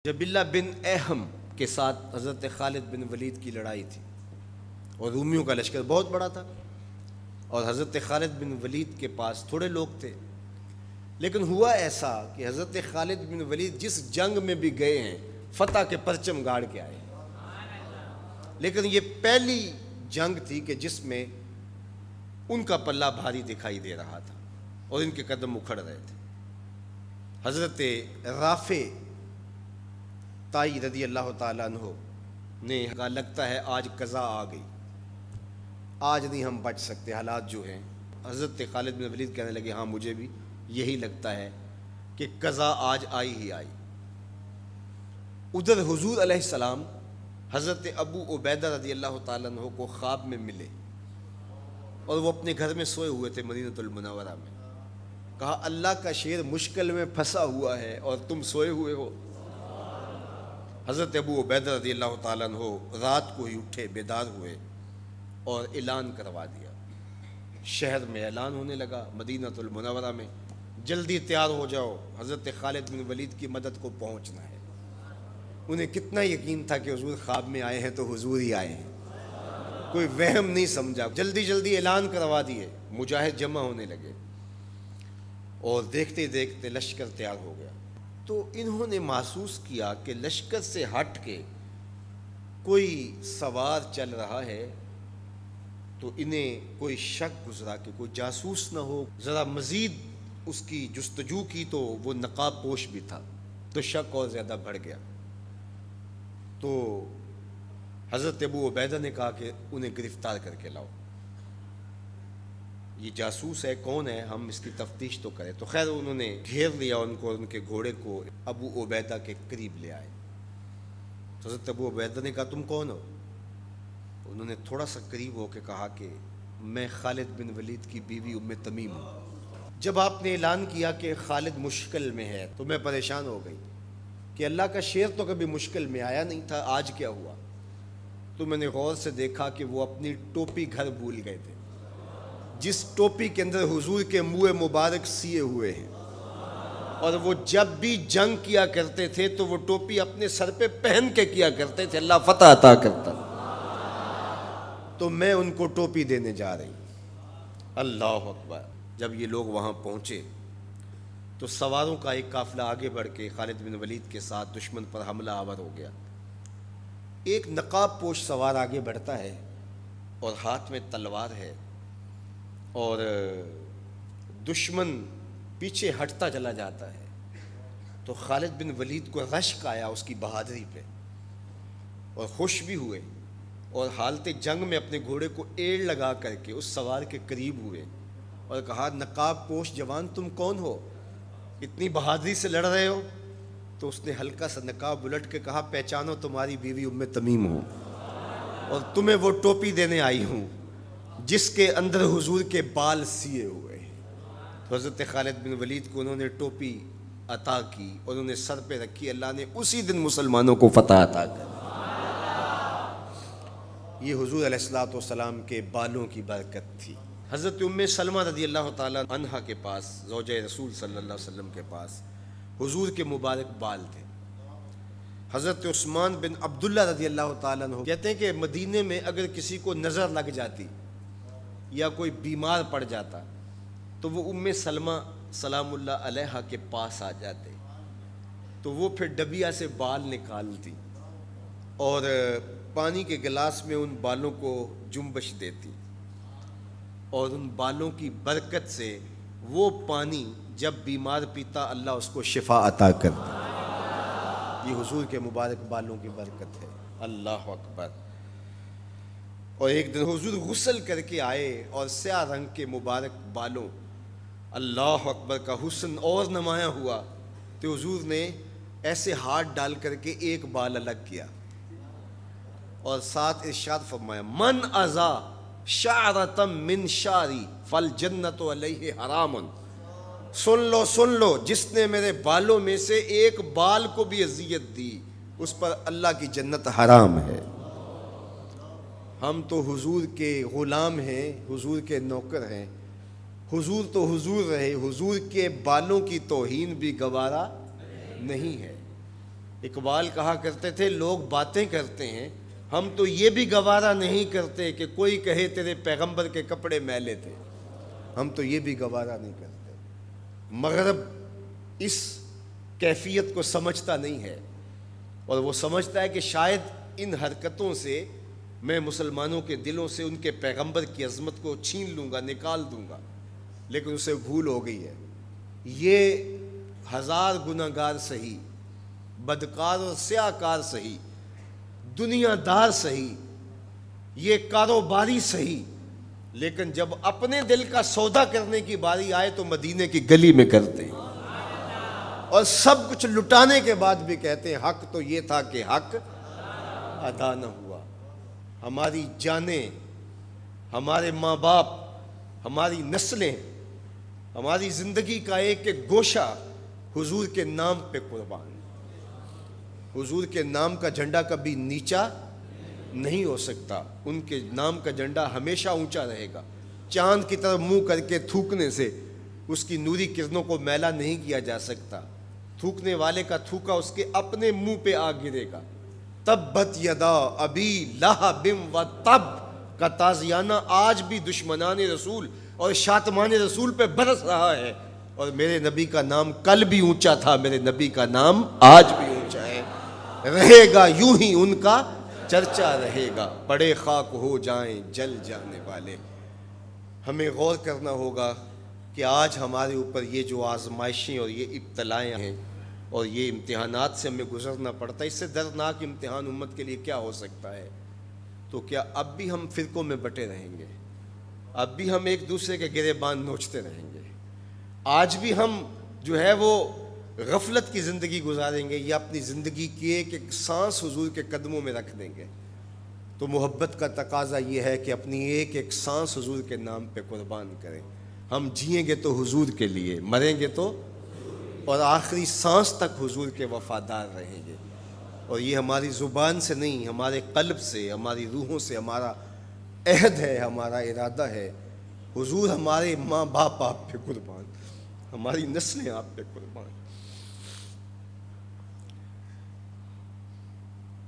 جبلہ بن اہم کے ساتھ حضرت خالد بن ولید کی لڑائی تھی اور رومیوں کا لشکر بہت بڑا تھا اور حضرت خالد بن ولید کے پاس تھوڑے لوگ تھے. لیکن ہوا ایسا کہ حضرت خالد بن ولید جس جنگ میں بھی گئے ہیں فتح کے پرچم گاڑ کے آئے. لیکن یہ پہلی جنگ تھی کہ جس میں ان کا پلہ بھاری دکھائی دے رہا تھا اور ان کے قدم اکھڑ رہے تھے. حضرت رافع تائی رضی اللہ تعالیٰ عنہ نے کہا لگتا ہے آج قضا آ گئی، آج نہیں ہم بچ سکتے حالات جو ہیں. حضرت خالد بن ولید کہنے لگے ہاں مجھے بھی یہی لگتا ہے کہ قضا آج آئی ہی آئی. ادھر حضور علیہ السلام حضرت ابو عبیدہ رضی اللہ تعالیٰ عنہ کو خواب میں ملے اور وہ اپنے گھر میں سوئے ہوئے تھے مدینہ المنورہ میں. کہا اللہ کا شیر مشکل میں پھنسا ہوا ہے اور تم سوئے ہوئے ہو. حضرت ابو عبیدہ رضی اللہ تعالیٰ عنہ رات کو ہی اٹھے، بیدار ہوئے اور اعلان کروا دیا. شہر میں اعلان ہونے لگا مدینہ المنورہ میں، جلدی تیار ہو جاؤ، حضرت خالد بن ولید کی مدد کو پہنچنا ہے. انہیں کتنا یقین تھا کہ حضور خواب میں آئے ہیں تو حضور ہی آئے ہیں، کوئی وہم نہیں سمجھا. جلدی جلدی اعلان کروا دیے، مجاہد جمع ہونے لگے اور دیکھتے دیکھتے لشکر تیار ہو گیا. تو انہوں نے محسوس کیا کہ لشکر سے ہٹ کے کوئی سوار چل رہا ہے، تو انہیں کوئی شک گزرا کہ کوئی جاسوس نہ ہو. ذرا مزید اس کی جستجو کی تو وہ نقاب پوش بھی تھا، تو شک اور زیادہ بڑھ گیا. تو حضرت ابو عبیدہ نے کہا کہ انہیں گرفتار کر کے لاؤ، یہ جاسوس ہے، کون ہے، ہم اس کی تفتیش تو کریں. تو خیر انہوں نے گھیر لیا ان کو، ان کے گھوڑے کو ابو عبیدہ کے قریب لے آئے. تو حضرت ابو عبیدہ نے کہا تم کون ہو؟ انہوں نے تھوڑا سا قریب ہو کے کہا کہ میں خالد بن ولید کی بیوی ام تمیم ہوں. جب آپ نے اعلان کیا کہ خالد مشکل میں ہے تو میں پریشان ہو گئی کہ اللہ کا شیر تو کبھی مشکل میں آیا نہیں تھا، آج کیا ہوا؟ تو میں نے غور سے دیکھا کہ وہ اپنی ٹوپی گھر بھول گئے تھے، جس ٹوپی کے اندر حضور کے منہ مبارک سیے ہوئے ہیں، اور وہ جب بھی جنگ کیا کرتے تھے تو وہ ٹوپی اپنے سر پہ پہن کے کیا کرتے تھے، اللہ فتح عطا کرتا. تو میں ان کو ٹوپی دینے جا رہی. اللہ اکبر. جب یہ لوگ وہاں پہنچے تو سواروں کا ایک قافلہ آگے بڑھ کے خالد بن ولید کے ساتھ دشمن پر حملہ آور ہو گیا. ایک نقاب پوش سوار آگے بڑھتا ہے اور ہاتھ میں تلوار ہے، اور دشمن پیچھے ہٹتا چلا جاتا ہے. تو خالد بن ولید کو رشک آیا اس کی بہادری پہ اور خوش بھی ہوئے، اور حالت جنگ میں اپنے گھوڑے کو ایڑ لگا کر کے اس سوار کے قریب ہوئے اور کہا نقاب پوش جوان تم کون ہو، اتنی بہادری سے لڑ رہے ہو؟ تو اس نے ہلکا سا نقاب الٹ کے کہا پہچانو تمہاری بیوی ام تمیم ہوں، اور تمہیں وہ ٹوپی دینے آئی ہوں جس کے اندر حضور کے بال سیے ہوئے ہیں. تو حضرت خالد بن ولید کو انہوں نے ٹوپی عطا کی اور انہوں نے سر پہ رکھی. اللہ نے اسی دن مسلمانوں کو فتح عطا کر. یہ حضور علیہ الصلوۃ والسلام کے بالوں کی برکت تھی. حضرت ام سلمہ رضی اللہ تعالیٰ عنہا کے پاس، زوجہ رسول صلی اللہ علیہ وسلم کے پاس حضور کے مبارک بال تھے. حضرت عثمان بن عبداللہ رضی اللہ تعالیٰ عنہ کہتے ہیں کہ مدینے میں اگر کسی کو نظر لگ جاتی یا کوئی بیمار پڑ جاتا تو وہ ام سلمہ سلام اللہ علیہا کے پاس آ جاتے، تو وہ پھر ڈبیا سے بال نکالتی اور پانی کے گلاس میں ان بالوں کو جنبش دیتی، اور ان بالوں کی برکت سے وہ پانی جب بیمار پیتا اللہ اس کو شفا عطا کرتا. یہ حضور کے مبارک بالوں کی برکت ہے. اللہ اکبر. اور ایک دن حضور غسل کر کے آئے اور سیاہ رنگ کے مبارک بالوں، اللہ اکبر، کا حسن اور نمایاں ہوا. تو حضور نے ایسے ہاتھ ڈال کر کے ایک بال الگ کیا اور ساتھ ارشاد فرمایا من ازا شعرتم من شعری فالجنت علیہ حرام. سن لو جس نے میرے بالوں میں سے ایک بال کو بھی اذیت دی اس پر اللہ کی جنت حرام ہے. ہم تو حضور کے غلام ہیں، حضور کے نوکر ہیں. حضور تو حضور رہے، حضور کے بالوں کی توہین بھی گوارا نہیں ہے. اقبال کہا کرتے تھے لوگ باتیں کرتے ہیں، ہم تو یہ بھی گوارا نہیں کرتے کہ کوئی کہے تیرے پیغمبر کے کپڑے میلے تھے، ہم تو یہ بھی گوارا نہیں کرتے۔ مغرب اس کیفیت کو سمجھتا نہیں ہے، اور وہ سمجھتا ہے کہ شاید ان حرکتوں سے میں مسلمانوں کے دلوں سے ان کے پیغمبر کی عظمت کو چھین لوں گا، نکال دوں گا، لیکن اسے بھول ہو گئی ہے۔ یہ 1000 گناہ گار سہی، بدکار اور سیاہ کار سہی، دنیا دار سہی، یہ کاروباری سہی، لیکن جب اپنے دل کا سودا کرنے کی باری آئے تو مدینے کی گلی میں کرتے ہیں، اور سب کچھ لٹانے کے بعد بھی کہتے ہیں حق تو یہ تھا کہ حق ادا نہ ہوا۔ ہماری جانیں، ہمارے ماں باپ، ہماری نسلیں، ہماری زندگی کا ایک ایک گوشہ حضور کے نام پہ قربان۔ حضور کے نام کا جھنڈا کبھی نیچا نہیں ہو سکتا، ان کے نام کا جھنڈا ہمیشہ اونچا رہے گا۔ چاند کی طرف منہ کر کے تھوکنے سے اس کی نوری کرنوں کو میلا نہیں کیا جا سکتا، تھوکنے والے کا تھوکا اس کے اپنے منہ پہ آ گرے گا۔ تبت یدا ابی لہب و تب کا تازیانہ آج بھی دشمنان رسول اور شاتمان رسول پہ برس رہا ہے، اور میرے نبی کا نام کل بھی اونچا تھا، میرے نبی کا نام آج بھی اونچا ہے، رہے گا یوں ہی ان کا چرچا رہے گا، پڑے خاک ہو جائیں جل جانے والے۔ ہمیں غور کرنا ہوگا کہ آج ہمارے اوپر یہ جو آزمائشیں اور یہ ابتلائیں ہیں اور یہ امتحانات سے ہمیں گزرنا پڑتا ہے، اس سے دردناک امتحان امت کے لیے کیا ہو سکتا ہے؟ تو کیا اب بھی ہم فرقوں میں بٹے رہیں گے؟ اب بھی ہم ایک دوسرے کے گریبان نوچتے رہیں گے؟ آج بھی ہم جو ہے وہ غفلت کی زندگی گزاریں گے، یا اپنی زندگی کی ایک ایک سانس حضور کے قدموں میں رکھ دیں گے؟ تو محبت کا تقاضا یہ ہے کہ اپنی ایک ایک سانس حضور کے نام پہ قربان کریں۔ ہم جئیں گے تو حضور کے لیے، مریں گے تو، اور آخری سانس تک حضور کے وفادار رہیں گے۔ اور یہ ہماری زبان سے نہیں، ہمارے قلب سے، ہماری روحوں سے ہمارا عہد ہے، ہمارا ارادہ ہے۔ حضور ہمارے ماں باپ آپ پہ قربان، ہماری نسلیں آپ پہ قربان۔